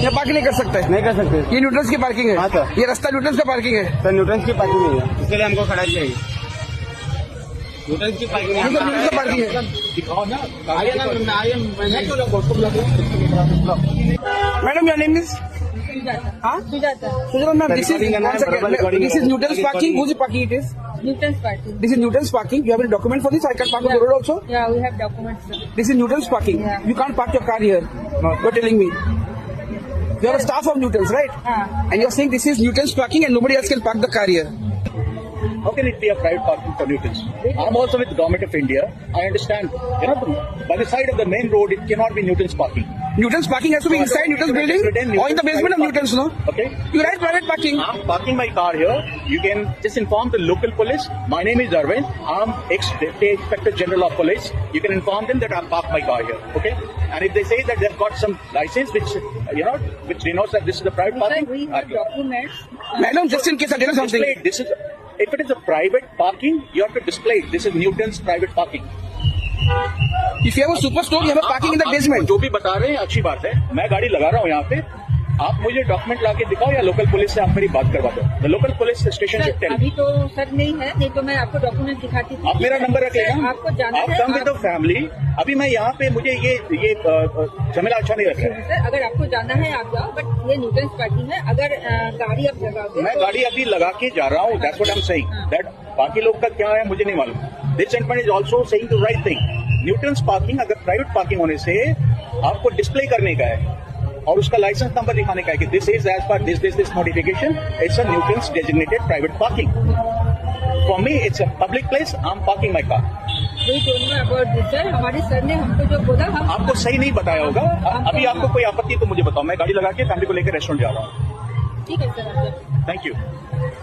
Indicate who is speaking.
Speaker 1: यहाँ पार्किंग नहीं कर सकते।
Speaker 2: नहीं कर सकते
Speaker 1: ये न्यूट्रंस की पार्किंग है।
Speaker 2: हाँ सर।
Speaker 1: ये रास्ता न्यूट्रंस का पार्किंग है।
Speaker 2: सर। न्यूटन की पार्किंग नहीं है, इसके लिए हमको खड़ा चाहिए। न्यूटन की पार्किंग
Speaker 1: ये तो न्यूट्रंस का पार्किंग है।
Speaker 2: दिखाओ ना, आइए ना,
Speaker 1: मैडम योर नेम इज हाँ Sujata ma'am, this is Newton's parking. Whose parking it is?
Speaker 3: Newton's parking.
Speaker 1: This is Newton's parking. You have any document for this? I can park on the road also.
Speaker 3: Yeah, we have documents. Sir.
Speaker 1: This is Newton's parking.
Speaker 3: Yeah.
Speaker 1: You can't park your car here. You're telling me. You are a staff of Newton's, right? And you're saying this is Newton's parking and nobody else can park the car here.
Speaker 4: How can it be a private parking for Newtons? I'm also with the government of India. I understand. By the side of the main road, it cannot be Newton's parking.
Speaker 1: Newton's parking has to be inside Newton's building or in the basement of Newton's, no?
Speaker 4: Okay.
Speaker 1: You write private parking.
Speaker 4: I'm parking my car here. You can just inform the local police. My name is Arvind. I'm ex-Deputy Inspector General of Police. You can inform them that I'm parked my car here. Okay. And if they say that they've got some license which which denotes that this is a private
Speaker 3: Sir,
Speaker 4: parking,
Speaker 3: we have documents.
Speaker 1: Madam, just in case I tell you something.
Speaker 4: display it. This is. If it is a private parking, you have to display it. This is Newton's private parking.
Speaker 1: If you have a superstore, you have a parking in the
Speaker 4: आप
Speaker 1: basement.
Speaker 4: जो भी बता रहे हैं अच्छी बात है। मैं गाड़ी लगा रहा हूँ यहाँ पे, आप मुझे डॉक्यूमेंट ला के दिखाओ या लोकल पुलिस से आप मेरी बात करवा दो। द लोकल पुलिस स्टेशन से
Speaker 3: सर, अभी तो सर नहीं है, नहीं तो मैं आपको डॉक्यूमेंट दिखाती थी।
Speaker 4: आप मेरा नंबर रख लेना।
Speaker 3: आपको जाना
Speaker 4: आप
Speaker 3: है,
Speaker 4: कम विद द फैमिली। अभी मैं यहाँ पे, मुझे ये झमेला अच्छा नहीं लग रहा है।
Speaker 3: सर, अगर आपको जाना है आप जाओ, बट ये न्यूटन्स पार्किंग है। अगर गाड़ी आप लगाओगे,
Speaker 4: मैं गाड़ी अभी लगा के जा रहा हूँ। That's what I am saying. That बाकी लोग का क्या है मुझे नहीं मालूम। This gentleman is also saying the right thing. Newton's parking अगर प्राइवेट पार्किंग होने से आपको डिस्प्ले करने का है और उसका लाइसेंस नंबर दिखाने का है कि this is as per this notification it's a Newton's designated private parking. For me it's a public place. I am parking my car.
Speaker 3: We don't know about this sir. हमारे sir ने हमको जो बोला, हम
Speaker 4: आपको सही नहीं बताया होगा। अभी आपको कोई आपत्ति तो मुझे बताओ। मैं गाड़ी लगा के फैमिली को लेकर रेस्टोरेंट जा रहा हूँ।
Speaker 3: ठीक है सर।
Speaker 4: Thank you.